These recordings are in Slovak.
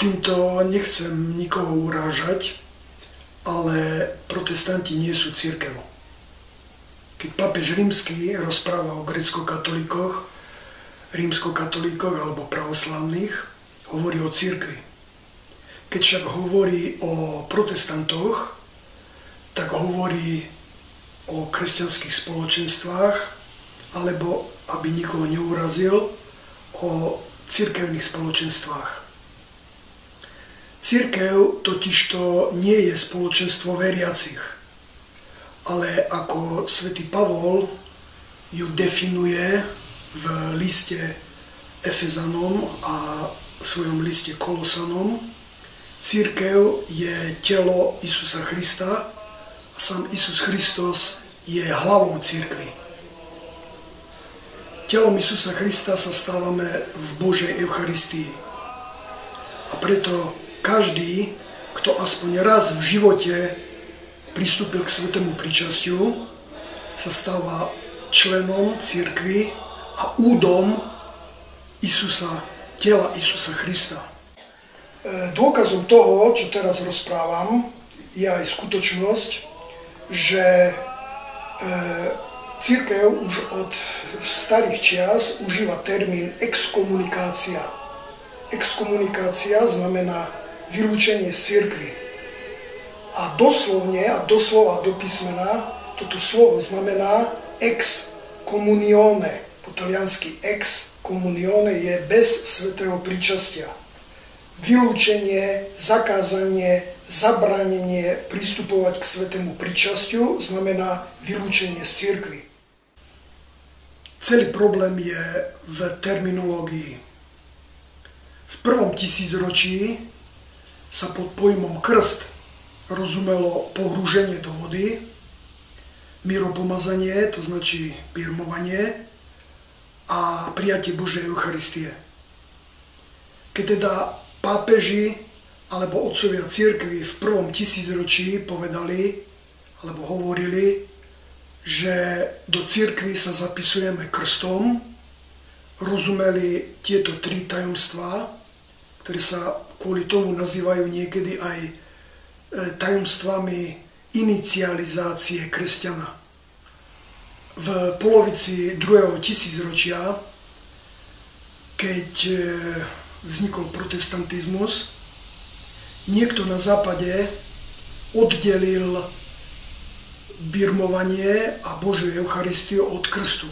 Týmto nechcem nikoho urážať, ale protestanti nie sú cirkev. Keď pápež rímsky rozpráva o gréckokatolíkoch, rímskokatolíkoch alebo pravoslavných, hovorí o cirkvi. Keď však hovorí o protestantoch, tak hovorí o kresťanských spoločenstvách, alebo, aby nikoho neurazil, o cirkevných spoločenstvách. Cirkev totižto nie je spoločenstvo veriacich, ale ako svätý Pavol ju definuje v liste Efezanom a v svojom liste Kolosanom, cirkev je telo Isusa Krista a sám Isus Kristus je hlavou cirkvi. Telom Isusa Krista sa stávame v Božej Eucharistii. A preto každý, kto aspoň raz v živote pristúpil k svätému pričastiu, sa stáva členom cirkvi a údom Isusa, tela Isusa Krista. Dôkazom toho, čo teraz rozprávam, je aj skutočnosť, že cirkev už od starých čias užíva termín exkomunikácia. Exkomunikácia znamená vylúčenie z cirkvi. A doslovne, a doslova do písmena, toto slovo znamená ex communione. Po taliansky ex communione je bez svätého pričastia. Vylúčenie, zakázanie, zabránenie pristupovať k svätému pričastiu znamená vylúčenie z cirkvi. Celý problém je v terminológii. V prvom tisícročí sa pod pojmom krst rozumelo pohrúženie do vody, miropomazanie, to značí birmovanie, a prijatie Božej Eucharistie. Keď teda pápeži alebo otcovia cirkvi v prvom tisícročí povedali alebo hovorili, že do cirkvi sa zapisujeme krstom, rozumeli tieto tri tajomstvá, ktoré sa kvôli tomu nazývajú niekedy aj tajomstvami inicializácie kresťana. V polovici 2. tisícročia, keď vznikol protestantizmus, niekto na západe oddelil birmovanie a Božiu Eucharistiu od krstu.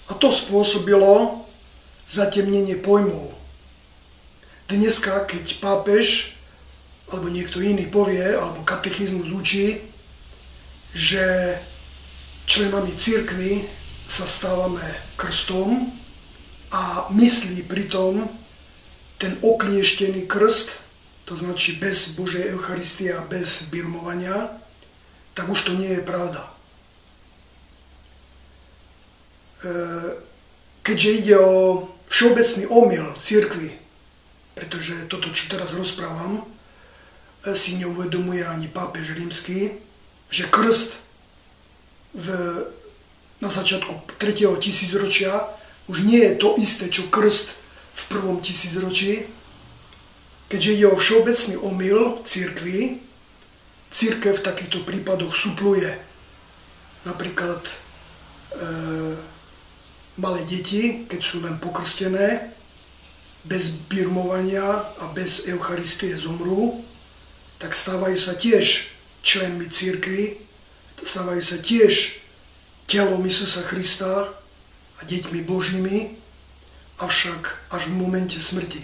A to spôsobilo zatemnenie pojmov. Dneska, keď pápež alebo niekto iný povie, alebo katechizmus učí, že členami cirkvi sa stávame krstom a myslí pritom ten oklieštený krst, to značí bez Božej Eucharistie a bez birmovania, tak už to nie je pravda. Keďže ide o všeobecný omyl cirkvi, pretože toto, čo teraz rozprávam, si neuvedomuje ani pápež rímsky, že krst na začiatku 3. tisícročia už nie je to isté, čo krst v 1. tisícročí. Keďže ide o všeobecný omyl cirkvi, cirkev v takýchto prípadoch supluje. Napríklad malé deti, keď sú len pokrstené, bez birmovania a bez Eucharistie zomrú, tak stávajú sa tiež členmi cirkvi, stávajú sa tiež telom Isusa Krista a deťmi Božími, avšak až v momente smrti.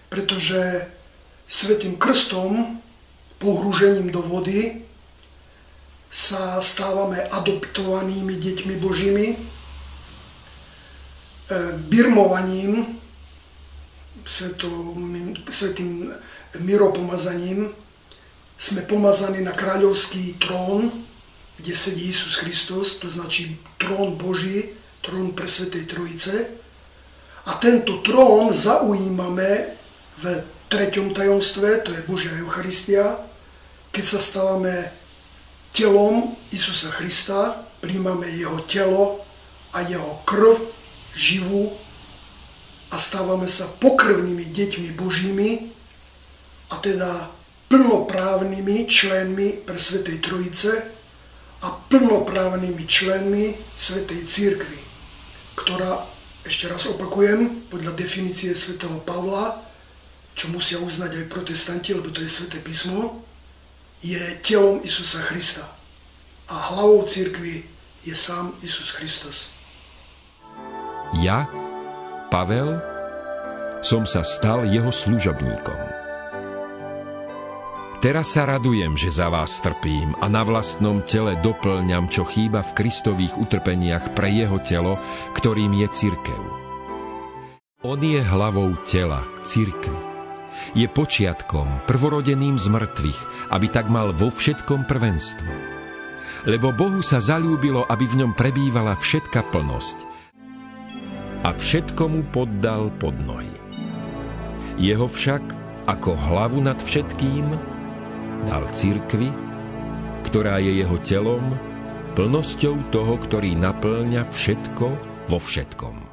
Pretože svätým krstom, pohrúžením do vody, sa stávame adoptovanými deťmi Božími, birmovaním, svätým miropomazaním sme pomazaní na kráľovský trón, kde sedí Isus Kristus, to značí trón Boží, trón pre Svätej Trojice. A tento trón zaujímame v 3. tajomstve, to je Božia Eucharistia, keď sa stávame telom Isusa Krista, príjmame jeho telo a jeho krv živú a stávame sa pokrvnými deťmi Božími, a teda plnoprávnymi členmi pre Svätej Trojice a plnoprávnymi členmi Svätej Cirkvi, ktorá, ešte raz opakujem, podľa definície svätého Pavla, čo musia uznať aj protestanti, lebo to je Sväté písmo, je telom Isusa Krista. A hlavou cirkvi je sám Isus Kristus. Ja, Pavel, som sa stal jeho služobníkom. Teraz sa radujem, že za vás trpím a na vlastnom tele doplňam, čo chýba v Kristových utrpeniach pre jeho telo, ktorým je cirkev. On je hlavou tela, cirkvi. Je počiatkom, prvorodeným z mŕtvych, aby tak mal vo všetkom prvenstvo. Lebo Bohu sa zaľúbilo, aby v ňom prebývala všetka plnosť. A všetko mu poddal pod nohy. Jeho však, ako hlavu nad všetkým, dal cirkvi, ktorá je jeho telom, plnosťou toho, ktorý naplňa všetko vo všetkom.